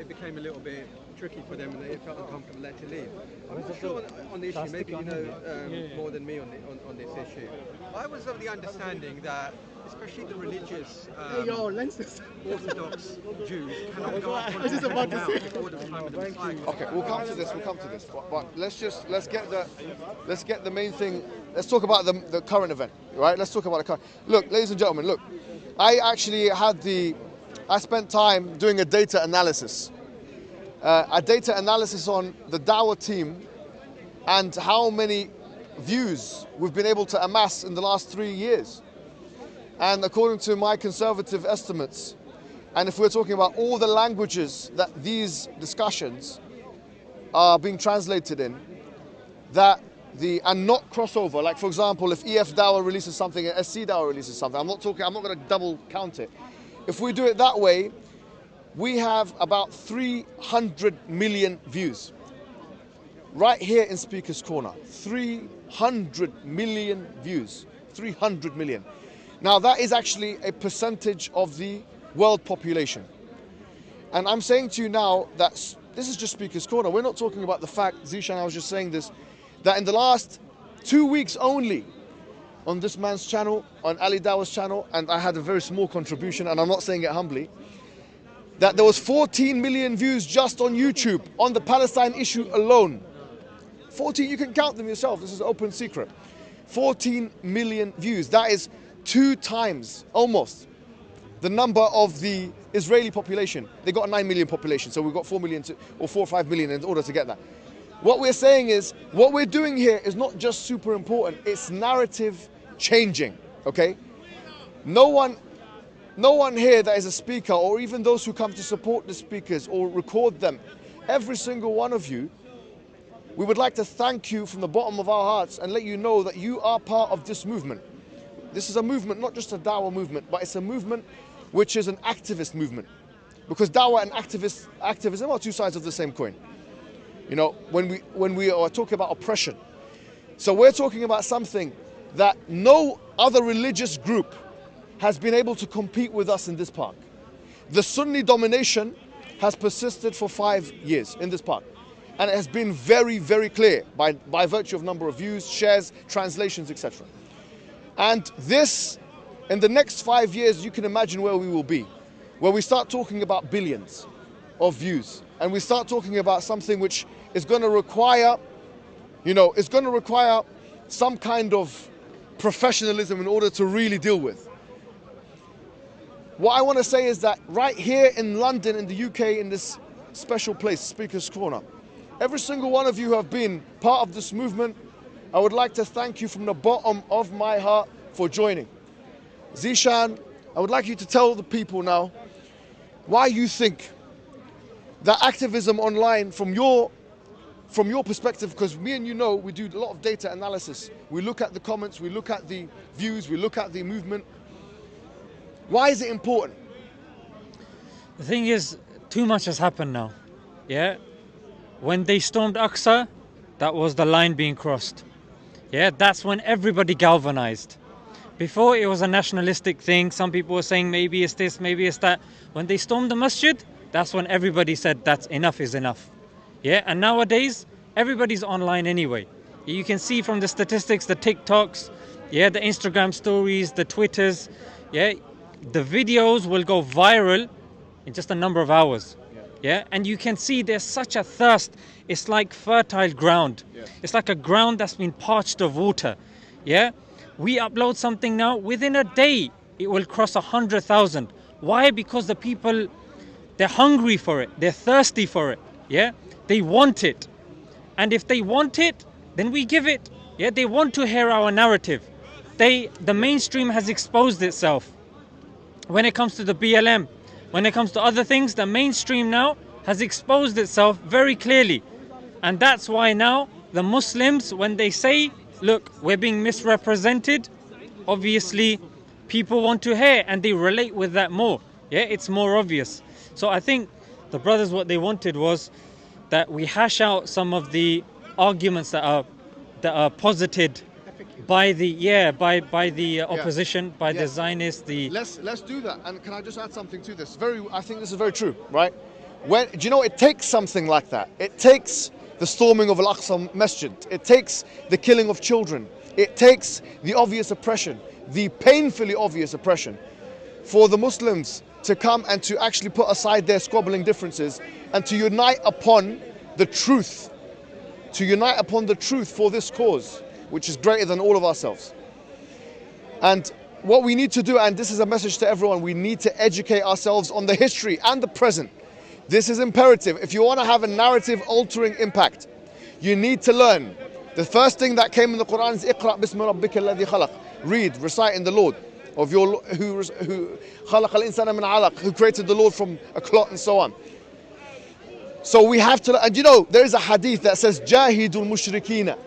it became a little bit tricky for them and they felt uncomfortable and had to leave. I'm not sure on the issue, maybe you know more than me on this issue. I was of the understanding that especially the religious Orthodox Jews cannot go up on the now before the time of the Messiah. Okay, we'll come to this. But let's get the main thing. Let's talk about the current event, right? Let's talk about the current. Look, ladies and gentlemen, look. I spent time doing a data analysis. On the Dawah team and how many views we've been able to amass in the last 3 years. And according to my conservative estimates, and if we're talking about all the languages that these discussions are being translated in, and not crossover, like for example, if EF Dawah releases something and SC Dawah releases something, I'm not going to double count it. If we do it that way, we have about 300 million views. Right here in Speaker's Corner, 300 million views, 300 million. Now that is actually a percentage of the world population. And I'm saying to you now that this is just Speaker's Corner. We're not talking about the fact, Zishan, I was just saying this, that in the last 2 weeks only, on this man's channel, on Ali Dawah's channel, and I had a very small contribution, and I'm not saying it humbly, that there was 14 million views just on YouTube, on the Palestine issue alone. 14, you can count them yourself, this is an open secret. 14 million views, that is 2 times, almost, the number of the Israeli population. They got a 9 million population, so we've got 4 million or 4 or 5 million in order to get that. What we're saying is, what we're doing here is not just super important, it's narrative changing, okay? No one here that is a speaker, or even those who come to support the speakers or record them, every single one of you, we would like to thank you from the bottom of our hearts and let you know that you are part of this movement. This is a movement, not just a Dawah movement, but it's a movement which is an activist movement. Because Dawah and activism are 2 sides of the same coin. You know, when we are talking about oppression. So we're talking about something that no other religious group has been able to compete with us in this park. The Sunni domination has persisted for 5 years in this park. And it has been very, very clear by virtue of number of views, shares, translations, etc. And this, in the next 5 years, you can imagine where we will be. Where we start talking about billions of views. And we start talking about something which is going to require, some kind of professionalism in order to really deal with. What I want to say is that right here in London, in the UK, in this special place, Speaker's Corner, every single one of you who have been part of this movement, I would like to thank you from the bottom of my heart for joining. Zishan, I would like you to tell the people now why you think that activism online from your perspective, because me and you know, we do a lot of data analysis. We look at the comments, we look at the views, we look at the movement. Why is it important? The thing is, too much has happened now. Yeah? When they stormed Aqsa, that was the line being crossed. Yeah, that's when everybody galvanized. Before it was a nationalistic thing, some people were saying maybe it's this, maybe it's that. When they stormed the masjid, that's when everybody said that's enough is enough. Yeah, and nowadays, everybody's online anyway. You can see from the statistics, the TikToks, yeah, the Instagram stories, the Twitters, yeah, the videos will go viral in just a number of hours. Yeah, and you can see there's such a thirst. It's like fertile ground. Yeah. It's like a ground that's been parched of water. Yeah, we upload something now, within a day, it will cross 100,000. Why? Because the people, they're hungry for it. They're thirsty for it. Yeah, they want it. And if they want it, then we give it. Yeah, they want to hear our narrative. The mainstream has exposed itself. When it comes to the BLM, when it comes to other things, the mainstream now has exposed itself very clearly. And that's why now the Muslims, when they say, look, we're being misrepresented, obviously people want to hear and they relate with that more. Yeah, it's more obvious. So I think the brothers, what they wanted was that we hash out some of the arguments that are posited by the opposition, by the Zionists. Let's do that. And can I just add something to this? I think this is very true, right? Do you know, it takes something like that. It takes the storming of Al-Aqsa Masjid. It takes the killing of children. It takes the obvious oppression, the painfully obvious oppression, for the Muslims to come and to actually put aside their squabbling differences and to unite upon the truth. To unite upon the truth for this cause, which is greater than all of ourselves. And what we need to do, and this is a message to everyone, we need to educate ourselves on the history and the present. This is imperative. If you want to have a narrative altering impact, you need to learn. The first thing that came in the Quran is Iqra bismi rabbika alladhi khalaq. Read, recite in the Lord of your who khalaqa al-insana min alaq, who created the Lord from a clot, and so on. So we have to, and you know, there is a hadith that says Jahidul mushrikina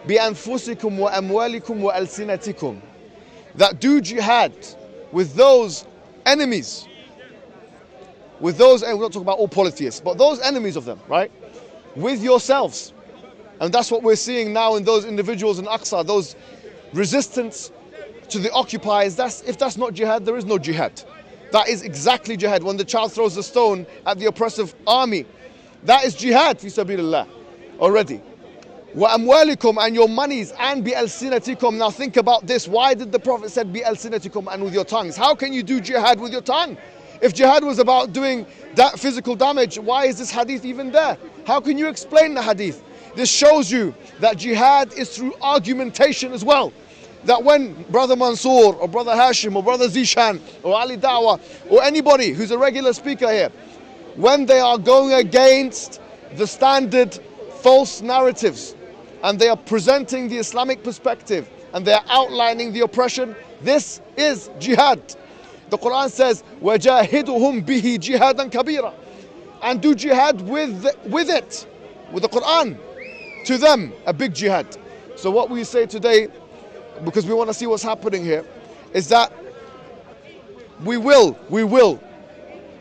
bi anfusikum wa amwalikum wa alsinatikum, that do jihad with those enemies, with those, and we're not talking about all polytheists, but those enemies of them, right? With yourselves. And that's what we're seeing now in those individuals in Aqsa, those resistance to the occupiers. If that's not jihad, there is no jihad. That is exactly jihad. When the child throws a stone at the oppressive army, that is jihad fi sabilillah already. Wa amwalikum, and your monies, and bi alsinatikum. Now think about this. Why did the Prophet said bi alsinatikum, and with your tongues? How can you do jihad with your tongue? If jihad was about doing that physical damage, why is this hadith even there? How can you explain the hadith? This shows you that jihad is through argumentation as well. That when Brother Mansour or Brother Hashim or Brother Wezishan or Ali Dawah or anybody who's a regular speaker here, when they are going against the standard false narratives and they are presenting the Islamic perspective and they are outlining the oppression, this is jihad. The Quran says, وَجَاهِدُهُمْ بِهِ جِهَادًا كَبِيرًا, and do jihad with it, with the Quran, to them, a big jihad. So what we say today, because we want to see what's happening here, is that we will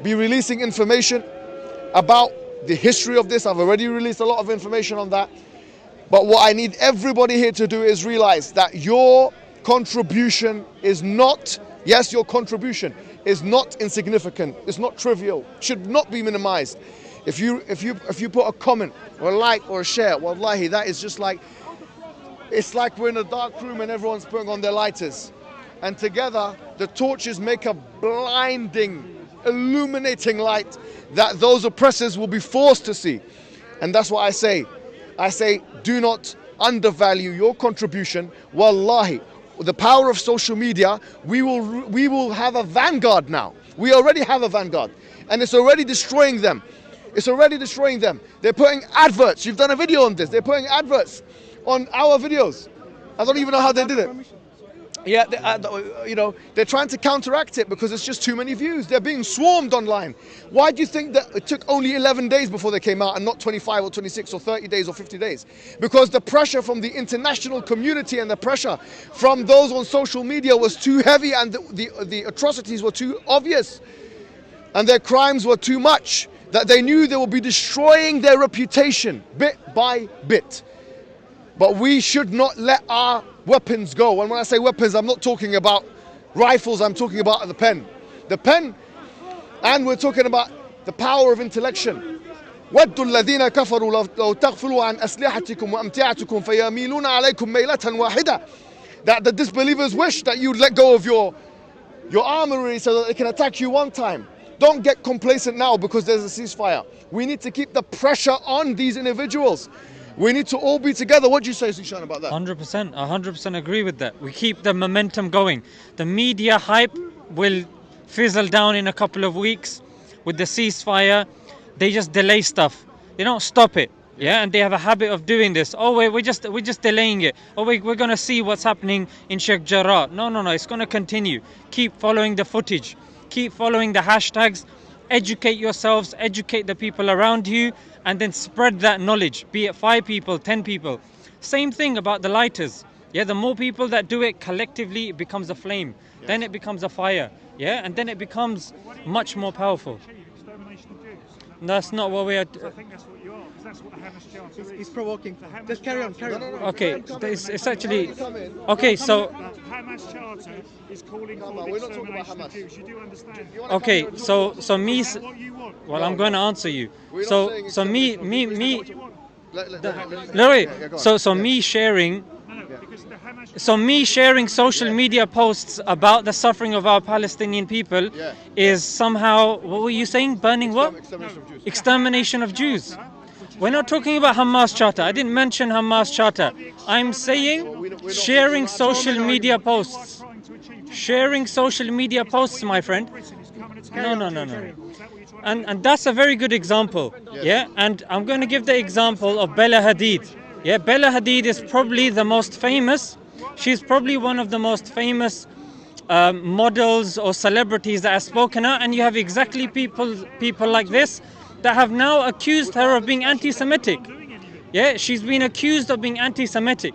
be releasing information about the history of this. I've already released a lot of information on that. But what I need everybody here to do is realize that your contribution is not, yes, your contribution is not insignificant. It's not trivial. Should not be minimized. If you put a comment or a like or a share, wallahi, that is just like, it's like we're in a dark room and everyone's putting on their lighters. And together, the torches make a blinding, illuminating light that those oppressors will be forced to see. And that's what I say. I say, do not undervalue your contribution. Wallahi, the power of social media, we will have a vanguard now. We already have a vanguard. And it's already destroying them. It's already destroying them. They're putting adverts. You've done a video on this. They're putting adverts on our videos. I don't even know how they did it. Yeah, they're trying to counteract it because it's just too many views. They're being swarmed online. Why do you think that it took only 11 days before they came out and not 25 or 26 or 30 days or 50 days? Because the pressure from the international community and the pressure from those on social media was too heavy, and the atrocities were too obvious and their crimes were too much, that they knew they would be destroying their reputation bit by bit. But we should not let our weapons go. And when I say weapons, I'm not talking about rifles, I'm talking about the pen. The pen, and we're talking about the power of intellection. وَدُّ الَّذِينَ كَفَرُوا لَوْ تَغْفُلُوا عَنْ أَسْلِحَتِكُمْ وَأَمْتِعَتِكُمْ فَيَمِيلُونَ عَلَيْكُمْ مَيْلَةً وَاحِدَةً. That the disbelievers wish that you let go of your armory so that they can attack you one time. Don't get complacent now because there's a ceasefire. We need to keep the pressure on these individuals. We need to all be together. What do you say, Wezishan, about that? 100% agree with that. We keep the momentum going. The media hype will fizzle down in a couple of weeks with the ceasefire. They just delay stuff. They don't stop it. Yeah, and they have a habit of doing this. Oh, we're just delaying it. Oh, we're going to see what's happening in Sheikh Jarrah. No, it's going to continue. Keep following the footage. Keep following the hashtags. Educate yourselves, educate the people around you, and then spread that knowledge, be it 5 people, 10 people. Same thing about the lighters. Yeah, the more people that do it collectively, it becomes a flame. Yes. Then it becomes a fire. Yeah, and then it becomes much more powerful. That's not what we are. I think that's what you are, because that's what the Hamas Charter is. He's provoking. The Hamas Just carry on, Charter- carry on. Okay, it's actually. Okay, so. The Hamas Charter is calling for the we're not talking about extermination of Hamas. Jews. You do understand? Okay, so me. Is that what you want? Well, I'm going to answer you. We're not So saying me. What do you want? No, wait. So me sharing. No, because the Hamas So me sharing social media posts about the suffering of our Palestinian people Yeah. is somehow, what were you saying? Burning what? Extermination of Jews. Extermination of Jews. We're not talking about Hamas Charter. I didn't mention Hamas Charter. I'm saying sharing social media posts. trying to achieve. Sharing social media posts, my friend. Britain is coming to No. Is that what you're trying to And that's a very good example. Yeah, and I'm going to give the example of Bella Hadid. Yeah, Bella Hadid is probably the most famous. She's probably one of the most famous models or celebrities that have spoken out, and you have exactly people like this that have now accused her of being anti-Semitic. Yeah, she's been accused of being anti-Semitic.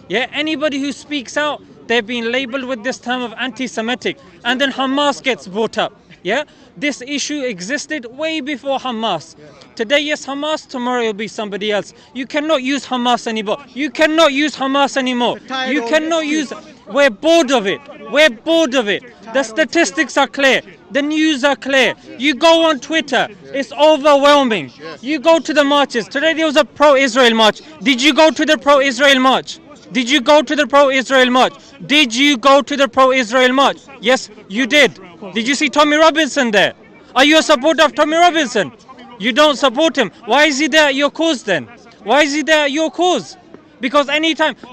Yeah, anybody who speaks out, they've been labeled with this term of anti-Semitic, and then Hamas gets brought up. Yeah, this issue existed way before Hamas. Today, yes, Hamas. Tomorrow, it'll be somebody else. You cannot use Hamas anymore. You cannot use Hamas anymore. You cannot use. We're bored of it. We're bored of it. The statistics are clear. The news are clear. You go on Twitter. It's overwhelming. You go to the marches. Today there was a pro-Israel march. Did you go to the pro-Israel march? Did you go to the pro-Israel march? Did you go to the pro-Israel march? Yes, you did. Did you see Tommy Robinson there? Are you a supporter of Tommy Robinson? You don't support him. Why is he there at your cause then? Why is he there at your cause? Because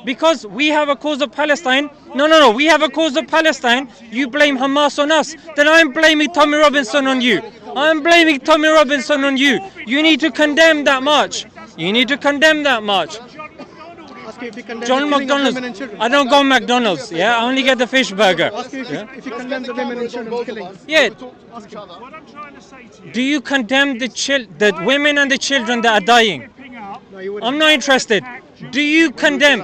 because we have a cause of Palestine. No, we have a cause of Palestine. You blame Hamas on us. Then I'm blaming Tommy Robinson on you. I'm blaming Tommy Robinson on you. You need to condemn that march. You need to condemn that march. Ask you if you condemn John the killing of McDonald's. women and children. I don't go McDonald's. Yeah, I only get the fish burger. Ask you if you condemn the women and children killing. Yeah. What I'm trying to say to you. Do you condemn the women and the children that are dying? Ripping up No, you wouldn't. I'm not interested. Do you condemn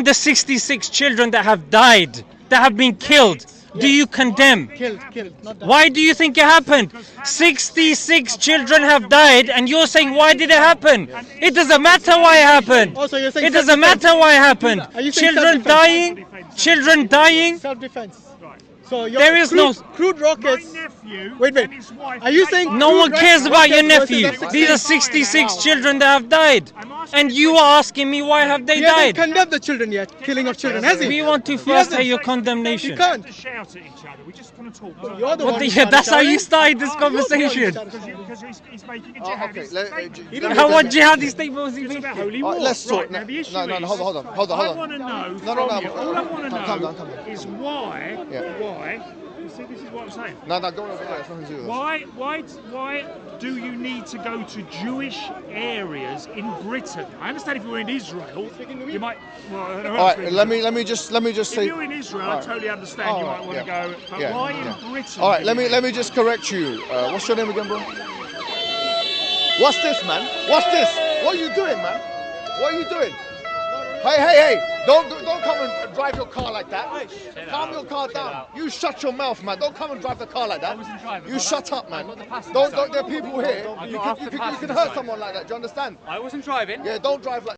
the 66 children that have died, that have been killed? Do you condemn? Killed, not that. Why do you think it happened? 66 children have died, and you're saying, why did it happen? It doesn't matter why it happened. Also, you're saying It doesn't self-defense. matter why it happened. Are you saying Children self-defense? children dying. Self-defense. Right. So your There is no- crude My rockets. nephew Wait. and his wife. Are you saying No one cares about your nephew. Rockets These are 66 children that have died. And you are asking me why have they He hasn't died? condemned the children yet. Killing of children, has he? We want to He first hasn't. hear your He condemnation. can't. to shout at each other. We just want to talk. You're the What one the, who's yeah, that's how you shouting. started this conversation. Because he's making a Okay, jihadist statement. How what jihadi statement was he It's about making? holy war. let's talk. Right, now the issue No, is, hold on. I want to know No, from no. you, all I want to Calm know down. is why, Yeah. you see, this is what I'm saying. No, go over there. It's nothing to do with us. Why do you need to go to Jewish areas in Britain? I understand if you were in Israel, you might. Well, I don't know. All right, let me just If say. you're in Israel, I All right. totally understand you might want to go. But Yeah, why yeah. in Britain? All right, let me just correct you. What's your name again, bro? What's this, man? What's this? What are you doing, man? What are you doing? Hey! Don't come and drive your car like that. Calm your car down. You shut your mouth, man. Don't come and drive the car like that. You shut up, man. Don't. There are people here. You can hurt someone like that. Do you understand? I wasn't driving. Yeah, don't drive like.